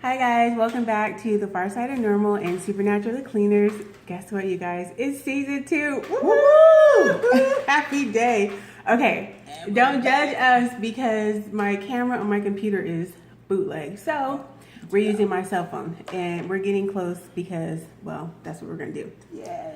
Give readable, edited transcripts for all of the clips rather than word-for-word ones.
Hi guys, welcome back to The Far Side of Normal and Supernatural the Cleaners. Guess what, you guys? It's season 2. Woo! Happy day. Okay, don't judge us because my camera on my computer is bootleg. So we're using my cell phone and we're getting close because, well, that's what we're gonna do. Yay.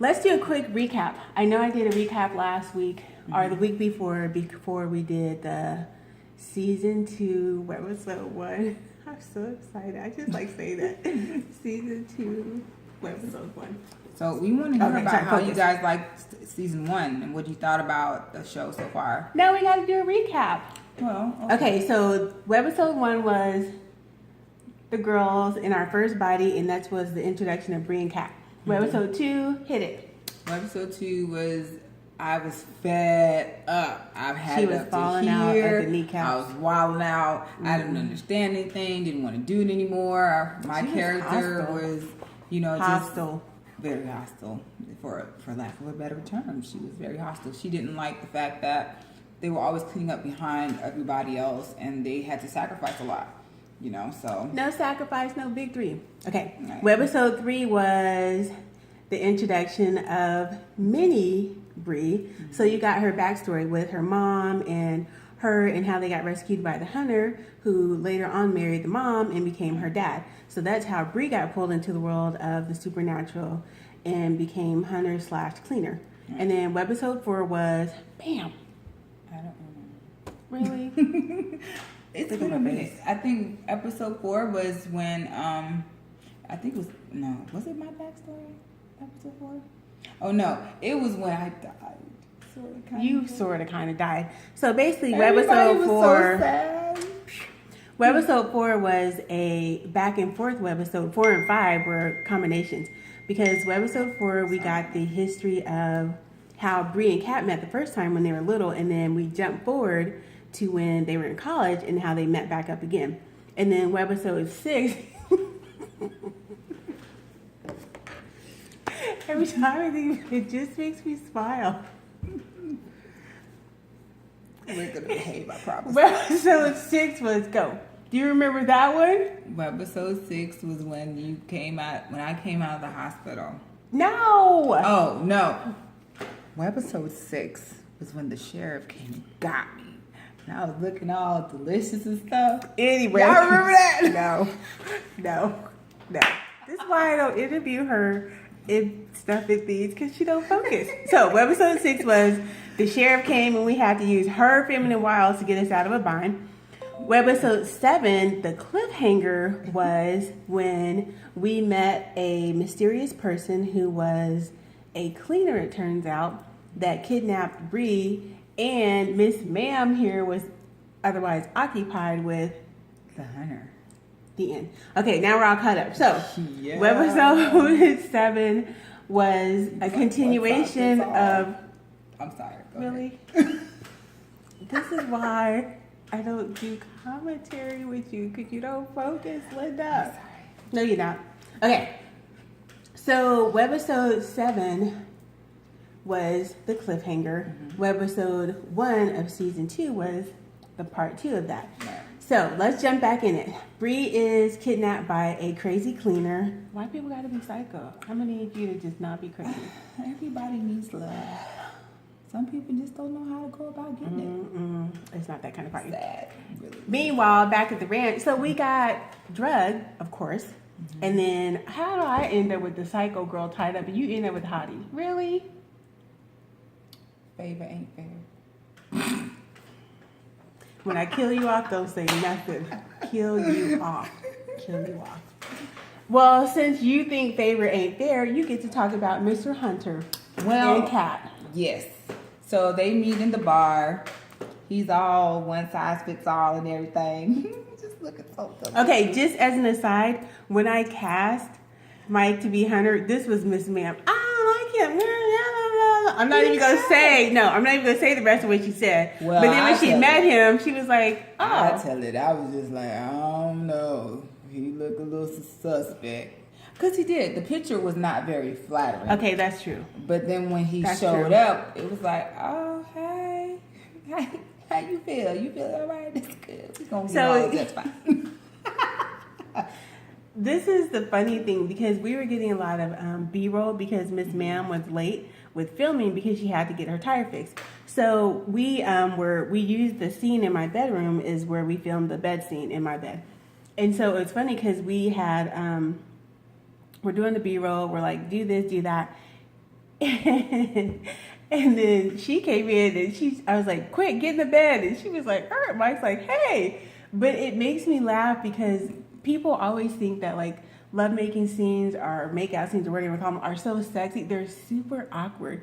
Let's do a quick recap. I know I did a recap last week or the week before we did the season 2 episode 1. I'm so excited. I just like saying that. Season 2 episode 1. So we want to hear about how focus. you guys liked season 1 and what you thought about the show so far. Now we got to do a recap. Well, Okay, so episode 1 was the girls in our first body, and that was the introduction of Bree and Kat. Episode 2, hit it. Episode 2 was I was fed up. I've had She it was up falling to out here. at the kneecaps. I was wilding out. I didn't understand anything. Didn't want to do it anymore. My She was character hostile. was, just Hostile. very hostile, for lack of a better term. She was very hostile. She didn't like the fact that they were always cleaning up behind everybody else, and they had to sacrifice a lot. So No sacrifice, no victory. Okay. Right. Well, episode 3 was the introduction of Mini Bree. So you got her backstory with her mom and her and how they got rescued by the hunter who later on married the mom and became her dad. So that's how Bree got pulled into the world of the supernatural and became hunter/cleaner. And then episode 4 was bam. I don't remember. Really? It's Look been at a my minute. face. I think episode 4 was when I think it was was it my backstory? Episode 4? Oh no, it was when I died. You sort of kind of died. So basically, Everybody episode was 4. So sad. Webisode 4 was a back and forth webisode. 4 and 5 were combinations. Because webisode 4, we got the history of how Bree and Kat met the first time when they were little. And then we jumped forward to when they were in college and how they met back up again. And then webisode 6... Every time I think it just makes me smile. We're gonna behave, I promise. Webisode 6 was go. Do you remember that one? Episode 6 was when I came out of the hospital. No. Oh no. Episode 6 was when the sheriff came and got me. And I was looking all delicious and stuff. Anyway. Y'all remember that? No. This is why I don't interview her in stuff like these, because she don't focus. So episode 6 was the sheriff came and we had to use her feminine wiles to get us out of a bind. Episode 7, the cliffhanger, was when we met a mysterious person who was a cleaner, it turns out, that kidnapped Bree, and Miss Ma'am here was otherwise occupied with The hunter. the end. Okay, now we're all caught up. So, Yeah. episode 7 was a continuation of... I'm sorry. Go Really? This is why I don't do commentary with you, because you don't focus, Linda. Sorry. No, you're not. Okay. So, webisode 7 was the cliffhanger. Webisode 1 of season 2 was the part 2 of that. Right. So, let's jump back in it. Bree is kidnapped by a crazy cleaner. Why people gotta be psycho? I'm gonna need you to just not be crazy. Everybody needs love. Some people just don't know how to go about getting It's not that kind of it. party. Sad. Really. Meanwhile, back at the ranch, so we got drugged, of course. And then, how do I end up with the psycho girl tied up and you end up with Hottie? Really? Favor ain't fair. When I kill you off, don't say nothing. Kill you off. Kill you off. Well, since you think favor ain't fair, you get to talk about Mr. Hunter and Kat. Yes. So they meet in the bar. He's all one size fits all and everything. Just looking so good. Okay, just as an aside, when I cast Mike to be Hunter, this was Miss Ma'am. I don't like him. I'm not even gonna say the rest of what she said. Well, but then when I she tell met you. him, she was like, I "Oh, tell it. I was just like, I don't know. He looked a little suspect. Because he did. The picture was not very flattering. okay, that's true." But then when he That's showed true. up, it was like, oh, hey. How you feel? You feel all right? That's good. We're going to get So- all that's fine. this is the funny thing because we were getting a lot of B-roll because Miss Ma'am was late with filming because she had to get her tire fixed. So we used the scene in my bedroom is where we filmed the bed scene in my bed. And so it's funny because we had we're doing the B-roll, we're like, do this, do that. And then she came in and I was like, quick, get in the bed. And she was like, Mike's like, hey. But it makes me laugh because people always think that like lovemaking scenes or makeout scenes or whatever you call them are so sexy. They're super awkward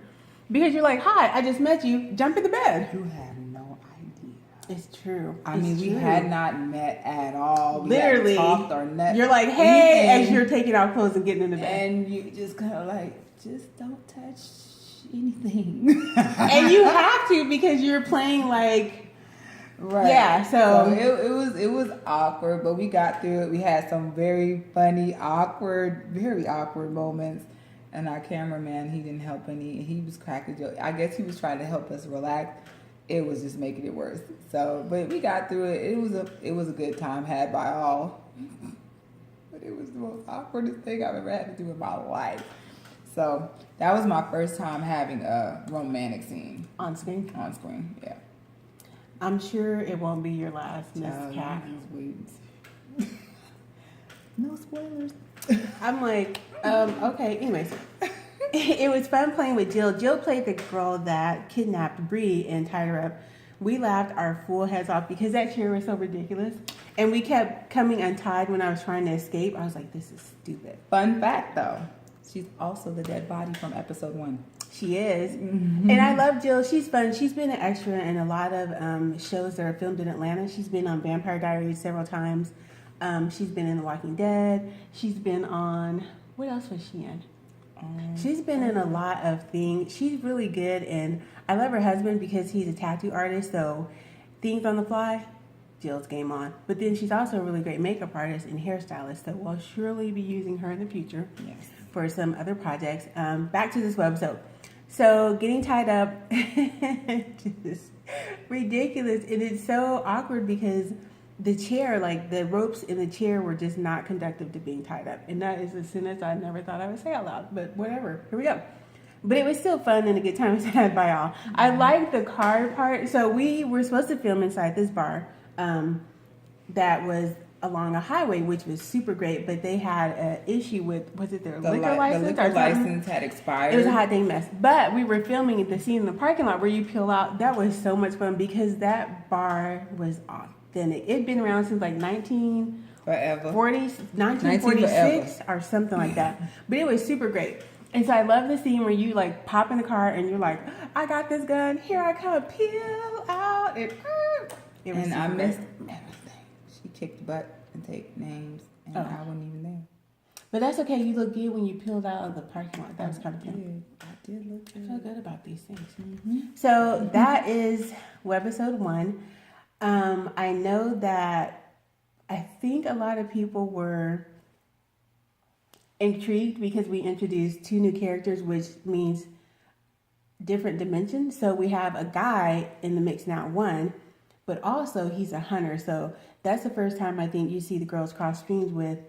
because you're like, hi, I just met you. Jump in the bed. You have no idea. It's true. I mean, we had not met at all. We literally talked or met. You're like, hey, as you're taking off clothes and getting in the bed. And you just kind of like, just don't touch anything. And you have to because you're playing like, right. Yeah, so it was awkward, but we got through it. We had some very funny, very awkward moments. And our cameraman, he didn't help any. He was cracking jokes. I guess he was trying to help us relax. It was just making it worse. So, but we got through it. It was a good time had by all. But it was the most awkwardest thing I've ever had to do in my life. So that was my first time having a romantic scene on screen. On screen, yeah. I'm sure it won't be your last, Miss Cat. No spoilers. I'm like, okay. Anyways, it was fun playing with Jill. Jill played the girl that kidnapped Bree and tied her up. We laughed our full heads off because that chair was so ridiculous, and we kept coming untied when I was trying to escape. I was like, this is stupid. Fun fact, though, she's also the dead body from episode 1. She is. Mm-hmm. And I love Jill. She's fun. She's been an extra in a lot of shows that are filmed in Atlanta. She's been on Vampire Diaries several times. She's been in The Walking Dead. She's been on, what else was she in? She's been in a lot of things. She's really good. And I love her husband because he's a tattoo artist. So things on the fly, Jill's game on. But then she's also a really great makeup artist and hairstylist. So we'll surely be using her in the future for some other projects. Back to this webisode. So getting tied up, just ridiculous. And it's so awkward because the chair, like the ropes in the chair were just not conducive to being tied up. And that is a sentence I never thought I would say out loud, but whatever, here we go. But it was still fun and a good time had by all. I like the car part. So we were supposed to film inside this bar that was along a highway, which was super great, but they had an issue with, was it their liquor license? The liquor license had expired. It was a hot dang mess. But we were filming the scene in the parking lot where you peel out. That was so much fun because that bar was authentic. It'd been around since like 1946 or something like that. But it was super great. And so I love the scene where you like pop in the car and you're like, I got this gun, here I come, peel out. And I missed everything. She kicked butt and take names, and I wasn't even there. But that's okay. You look good when you peeled out of the parking lot. That was kind of fun. I did look good. I feel good about these things. Mm-hmm. So that is webisode 1. I know that I think a lot of people were intrigued because we introduced 2 new characters, which means different dimensions. So we have a guy in the mix now, 1, but also he's a hunter. So that's the first time I think you see the girls cross streams with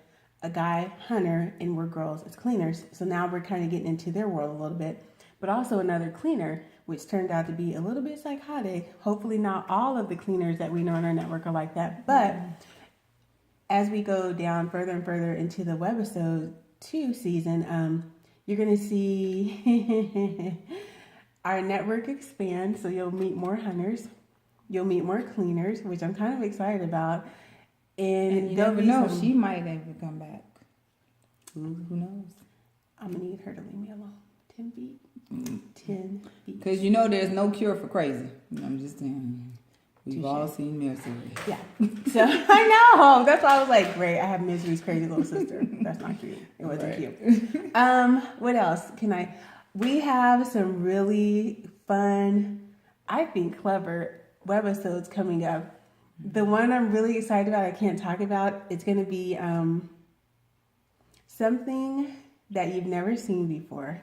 a guy hunter and we're girls as cleaners. So now we're kind of getting into their world a little bit. But also another cleaner, which turned out to be a little bit psychotic. Hopefully not all of the cleaners that we know on our network are like that. But as we go down further and further into the webisode 2 season, you're going to see our network expand. So you'll meet more hunters. You'll meet more cleaners, which I'm kind of excited about. And you never know, she might even come back. Who knows? I'm going to need her to leave me alone. 10 feet. 10 feet. Because you know there's no cure for crazy. I'm just saying. We've all seen Misery. Yeah. So I know. That's why I was like, great, I have Misery's crazy little sister. That's not cute. It wasn't cute. What else we have some really fun, I think clever webisodes coming up. The one I'm really excited about, I can't talk about, it's going to be something that you've never seen before.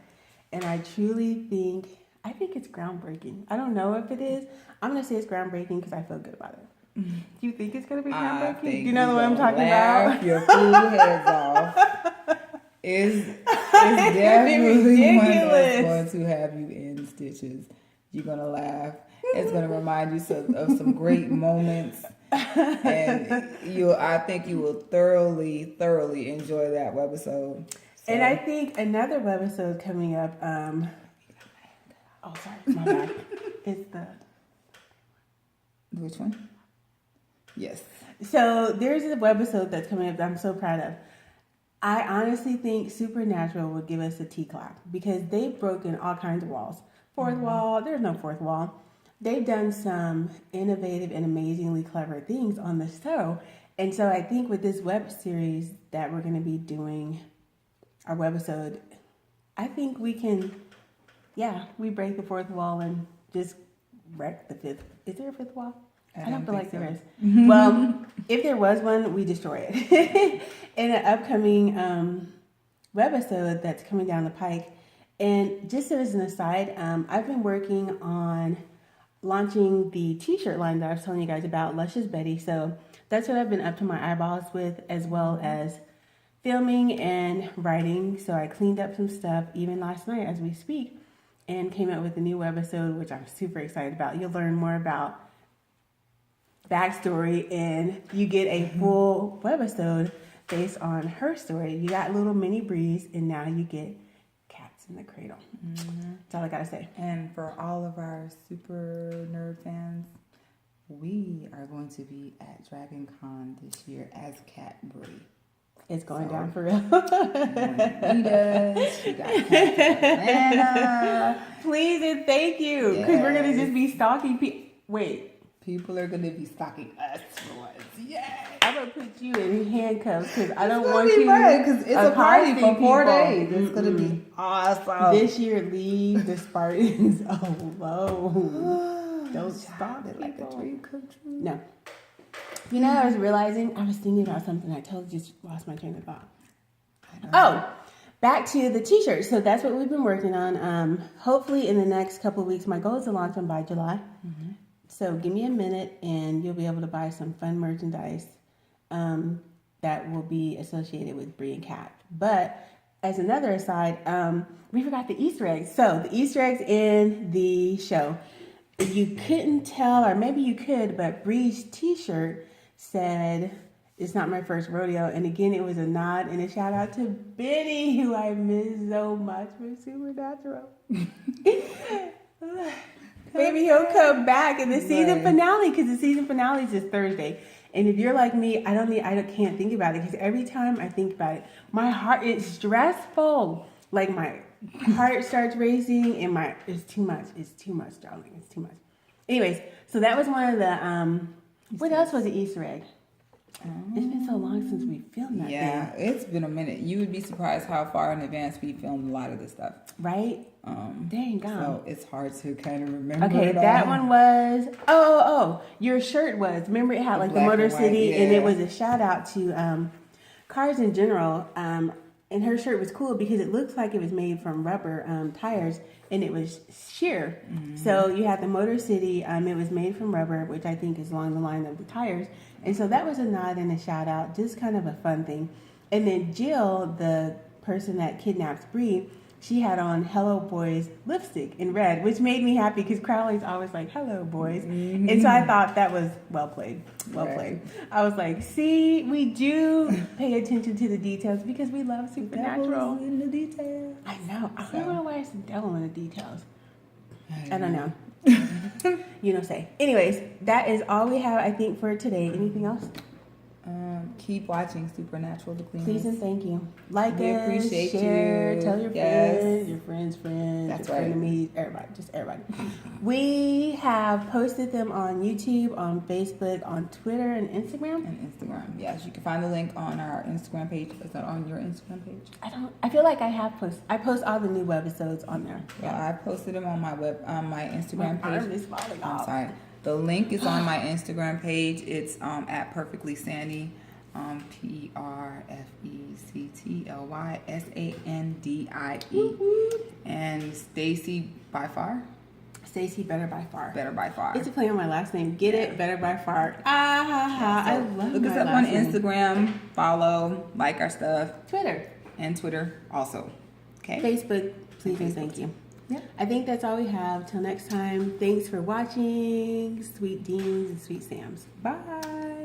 And I truly think it's groundbreaking. I don't know if it is. I'm going to say it's groundbreaking because I feel good about it. Do you think it's going to be groundbreaking? Do you know what I'm talking about? Your fool heads off. It's definitely one ridiculous. that's going to have you in stitches. You're gonna laugh. It's gonna remind you of some great moments, and I think you will thoroughly enjoy that webisode. So. And I think another webisode coming up. Oh, sorry, my bad. It's the which one? Yes. So there's a webisode that's coming up that I'm so proud of. I honestly think Supernatural would give us a T-clap because they've broken all kinds of walls. Fourth wall, there's no fourth wall. They've done some innovative and amazingly clever things on the show. And so I think with this web series that we're going to be doing, our webisode, I think we can, we break the fourth wall and just wreck the fifth. Is there a fifth wall? I don't feel like there is. Well, if there was one, we destroy it. In an upcoming webisode that's coming down the pike. And just as an aside, I've been working on launching the t-shirt line that I was telling you guys about, Luscious Betty. So that's what I've been up to my eyeballs with, as well as filming and writing. So I cleaned up some stuff even last night as we speak and came up with a new webisode, which I'm super excited about. You'll learn more about backstory and you get a full webisode based on her story. You got little mini Breeze and now you get Cats in the Cradle. That's all I gotta say. And for all of our super nerd fans, we are going to be at Dragon Con this year as Cat Brie. It's going down for real. She got Atlanta. Please and thank you, because we're gonna just be stalking people. Wait. People are going to be stalking us for once. Yay! I'm going to put you in handcuffs because I don't it's want be you because it's a party for 4 people. days. It's going to be awesome. This year, leave the Spartans alone. Don't stop it like a dream come true. No. You know, I was realizing, I was thinking about something. I totally just lost my train of thought. Back to the t-shirts. So that's what we've been working on. Hopefully in the next couple of weeks, my goal is to launch them by July. So give me a minute and you'll be able to buy some fun merchandise that will be associated with Brie and Cat. But as another aside, we forgot the Easter eggs. So the Easter eggs in the show, you couldn't tell, or maybe you could, but Brie's t-shirt said, "It's not my first rodeo." And again, it was a nod and a shout out to Benny, who I miss so much for Supernatural. Maybe he'll come back in the season finale, because the season finale is this Thursday. And if you're like me, I can't think about it, because every time I think about it, my heart is stressful. Like my heart starts racing, and it's too much. It's too much, darling. It's too much. Anyways, so that was one of the. What else was the Easter egg? It's been so long since we filmed that. Yeah, it's been a minute. You would be surprised how far in advance we filmed a lot of this stuff. Right? Dang God. So it's hard to kind of remember. Okay, that one was your shirt was. Remember it had like the Motor City, and it was a shout out to cars in general. And her shirt was cool because it looks like it was made from rubber tires, and it was sheer. So you had the Motor City. It was made from rubber, which I think is along the line of the tires. And so that was a nod and a shout out, just kind of a fun thing. And then Jill, the person that kidnaps Brie, she had on Hello Boys lipstick in red, which made me happy because Crowley's always like, "Hello Boys." And so I thought that was well played. Played. I was like, see, we do pay attention to the details because we love Supernatural. In the details. I know. I don't know why it's the devil in the details. I don't know. Say. Anyways, that is all we have, I think, for today. Anything else? Keep watching Supernatural, the Queen. Please and thank you. Like we us, appreciate share, you. Tell your friends, your friends' friends, That's your right. enemies, everybody, just everybody. We have posted them on YouTube, on Facebook, on Twitter, and Instagram. Yes, you can find the link on our Instagram page. Is that on your Instagram page? I feel like I post all the new webisodes on there. Yeah, I posted them on my my Instagram My page. arm is falling I'm off. sorry. The link is on my Instagram page. It's at Perfectly Sandy. PRFECTLYSANDIE. And Stacy by far. Stacy Better by Far. Better by Far. It's a play on my last name. Get it? Better by Far. Ah ha ha. I love Look my us up last on name. Instagram, follow, like our stuff, Twitter, and Twitter also. Okay. Facebook. Please and thank you. Yeah. I think that's all we have. Till next time. Thanks for watching. Sweet Deans and Sweet Sams. Bye.